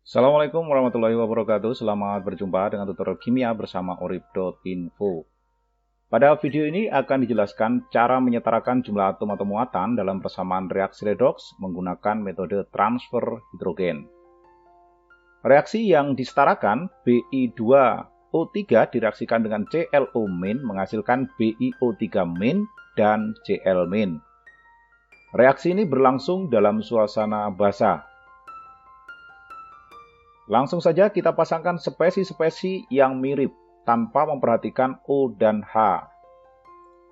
Assalamualaikum warahmatullahi wabarakatuh. Selamat berjumpa dengan tutorial kimia bersama orib.info. Pada video ini akan dijelaskan cara menyetarakan jumlah atom atau muatan dalam persamaan reaksi redox menggunakan metode transfer hidrogen. Reaksi yang disetarakan Bi2O3 direaksikan dengan ClO- menghasilkan BiO3- dan Cl-. Reaksi ini berlangsung dalam suasana basah. Langsung saja kita pasangkan spesi-spesi yang mirip tanpa memperhatikan O dan H.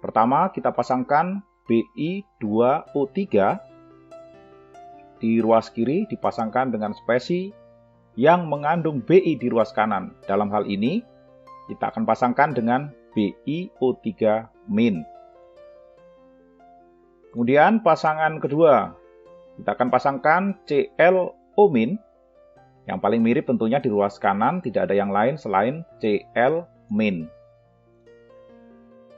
Pertama kita pasangkan Bi2O3 di ruas kiri dipasangkan dengan spesi yang mengandung Bi di ruas kanan. Dalam hal ini kita akan pasangkan dengan BiO3-. Kemudian pasangan kedua kita akan pasangkan ClO-. Yang paling mirip tentunya di ruas kanan, tidak ada yang lain selain Cl-.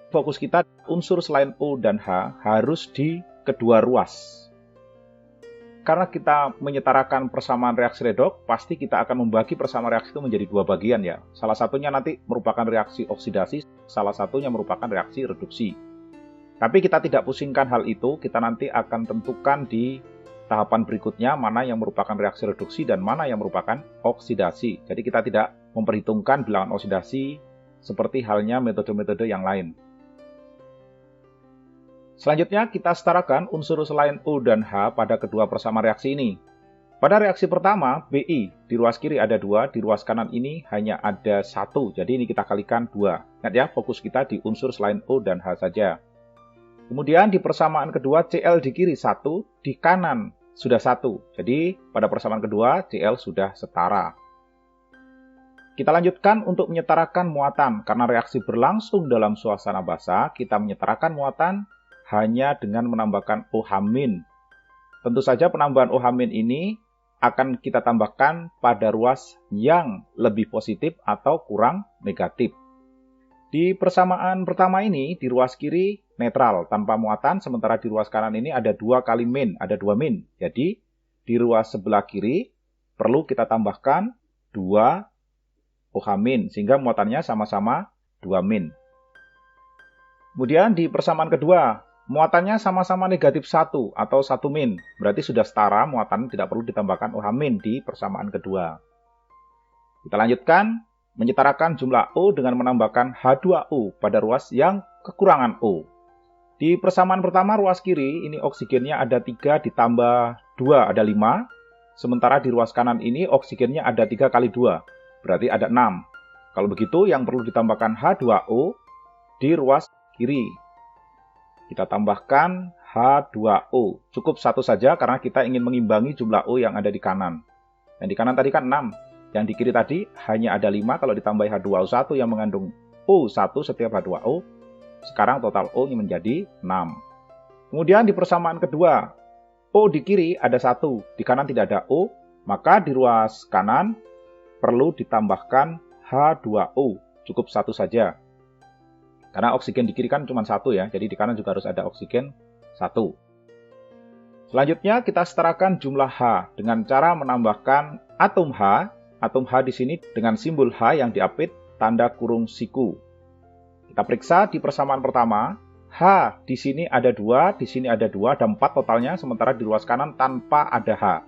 Fokus kita unsur selain O dan H harus di kedua ruas. Karena kita menyetarakan persamaan reaksi redox, pasti kita akan membagi persamaan reaksi itu menjadi dua bagian ya. Salah satunya nanti merupakan reaksi oksidasi, salah satunya merupakan reaksi reduksi. Tapi kita tidak pusingkan hal itu, kita nanti akan tentukan di tahapan berikutnya mana yang merupakan reaksi reduksi dan mana yang merupakan oksidasi. Jadi kita tidak memperhitungkan bilangan oksidasi seperti halnya metode-metode yang lain. Selanjutnya kita setarakan unsur selain O dan H pada kedua persamaan reaksi ini. Pada reaksi pertama, Bi di ruas kiri ada 2, di ruas kanan ini hanya ada 1. Jadi ini kita kalikan 2. Ingat ya, fokus kita di unsur selain O dan H saja. Kemudian di persamaan kedua, Cl di kiri 1, di kanan sudah 1. Jadi pada persamaan kedua, Cl sudah setara. Kita lanjutkan untuk menyetarakan muatan. Karena reaksi berlangsung dalam suasana basah, kita menyetarakan muatan hanya dengan menambahkan OH-. Tentu saja penambahan OH- ini akan kita tambahkan pada ruas yang lebih positif atau kurang negatif. Di persamaan pertama ini, di ruas kiri netral tanpa muatan, sementara di ruas kanan ini ada 2 kali min, ada 2 min. Jadi di ruas sebelah kiri perlu kita tambahkan 2 OH- sehingga muatannya sama-sama 2 min. Kemudian di persamaan kedua, muatannya sama-sama negatif 1 atau 1 min. Berarti sudah setara, muatan tidak perlu ditambahkan OH- di persamaan kedua. Kita lanjutkan. Menyetarakan jumlah O dengan menambahkan H2O pada ruas yang kekurangan O. Di persamaan pertama ruas kiri, ini oksigennya ada 3 ditambah 2, ada 5. Sementara di ruas kanan ini oksigennya ada 3 kali 2, berarti ada 6. Kalau begitu yang perlu ditambahkan H2O di ruas kiri. Kita tambahkan H2O. Cukup 1 saja karena kita ingin mengimbangi jumlah O yang ada di kanan. Yang di kanan tadi kan 6. Yang di kiri tadi hanya ada 5, kalau ditambahi H2O1 yang mengandung O1 setiap H2O, sekarang total O ini menjadi 6. Kemudian di persamaan kedua, O di kiri ada 1, di kanan tidak ada O, maka di ruas kanan perlu ditambahkan H2O, cukup 1 saja. Karena oksigen di kiri kan cuma 1 ya, jadi di kanan juga harus ada oksigen 1. Selanjutnya kita setarakan jumlah H dengan cara menambahkan atom H. Atom H di sini dengan simbol H yang diapit tanda kurung siku. Kita periksa di persamaan pertama, H di sini ada 2, di sini ada 2, ada 4 totalnya, sementara di ruas kanan tanpa ada H.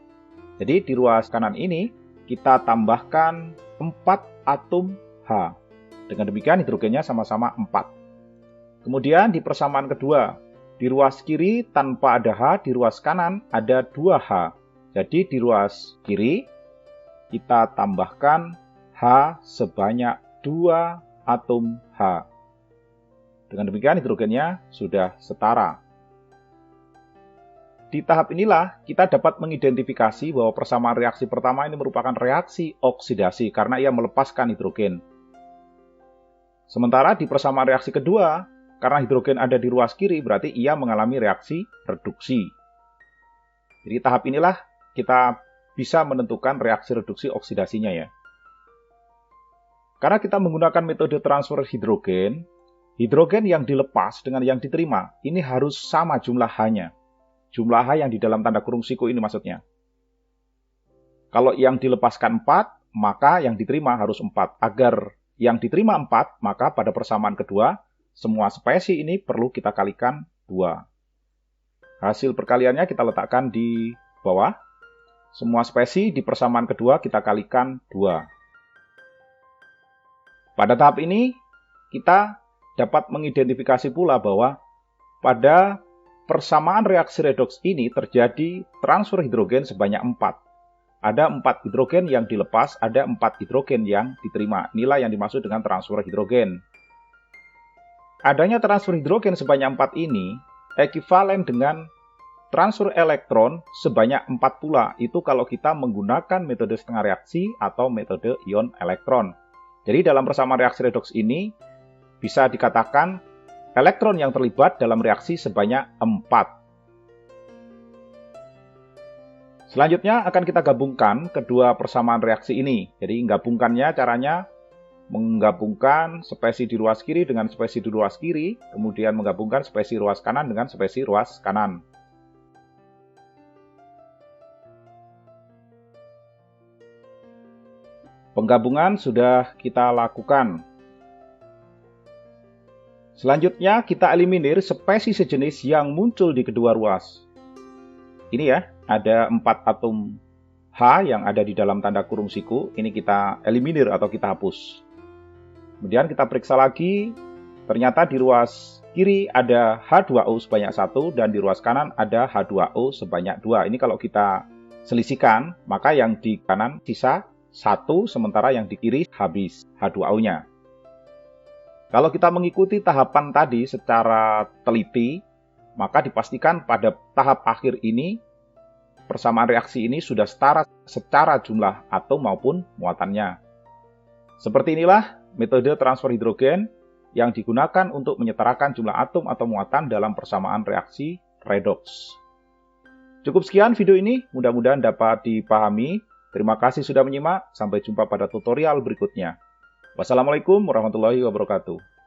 Jadi di ruas kanan ini kita tambahkan 4 atom H. Dengan demikian hidrogennya sama-sama 4. Kemudian di persamaan kedua, di ruas kiri tanpa ada H, di ruas kanan ada 2H. Jadi di ruas kiri kita tambahkan H sebanyak 2 atom H. Dengan demikian hidrogennya sudah setara. Di tahap inilah kita dapat mengidentifikasi bahwa persamaan reaksi pertama ini merupakan reaksi oksidasi karena ia melepaskan hidrogen. Sementara di persamaan reaksi kedua, karena hidrogen ada di ruas kiri berarti ia mengalami reaksi reduksi. Jadi tahap inilah kita bisa menentukan reaksi reduksi oksidasinya ya. Karena kita menggunakan metode transfer hidrogen, hidrogen yang dilepas dengan yang diterima ini harus sama jumlah H-nya. Jumlah H yang di dalam tanda kurung siku ini maksudnya. Kalau yang dilepaskan 4, maka yang diterima harus 4. Agar yang diterima 4, maka pada persamaan kedua, semua spesi ini perlu kita kalikan 2. Hasil perkaliannya kita letakkan di bawah. Semua spesi di persamaan kedua kita kalikan 2. Pada tahap ini, kita dapat mengidentifikasi pula bahwa pada persamaan reaksi redoks ini terjadi transfer hidrogen sebanyak 4. Ada 4 hidrogen yang dilepas, ada 4 hidrogen yang diterima. Inilah yang dimaksud dengan transfer hidrogen. Adanya transfer hidrogen sebanyak 4 ini ekivalen dengan transfer elektron sebanyak 4 pula. Itu kalau kita menggunakan metode setengah reaksi atau metode ion elektron. Jadi dalam persamaan reaksi redoks ini bisa dikatakan elektron yang terlibat dalam reaksi sebanyak 4. Selanjutnya akan kita gabungkan kedua persamaan reaksi ini. Jadi gabungkannya caranya menggabungkan spesi di ruas kiri dengan spesi di ruas kiri, kemudian menggabungkan spesi ruas kanan dengan spesi ruas kanan. Penggabungan sudah kita lakukan. Selanjutnya kita eliminir spesi sejenis yang muncul di kedua ruas. Ini ya, ada 4 atom H yang ada di dalam tanda kurung siku. Ini kita eliminir atau kita hapus. Kemudian kita periksa lagi, ternyata di ruas kiri ada H2O sebanyak 1 dan di ruas kanan ada H2O sebanyak 2. Ini kalau kita selisihkan, maka yang di kanan sisa 1, sementara yang di kiri habis H2O-nya. Kalau kita mengikuti tahapan tadi secara teliti, maka dipastikan pada tahap akhir ini, persamaan reaksi ini sudah setara secara jumlah atom maupun muatannya. Seperti inilah metode transfer hidrogen yang digunakan untuk menyetarakan jumlah atom atau muatan dalam persamaan reaksi redoks. Cukup sekian video ini, mudah-mudahan dapat dipahami. Terima kasih sudah menyimak, sampai jumpa pada tutorial berikutnya. Wassalamualaikum warahmatullahi wabarakatuh.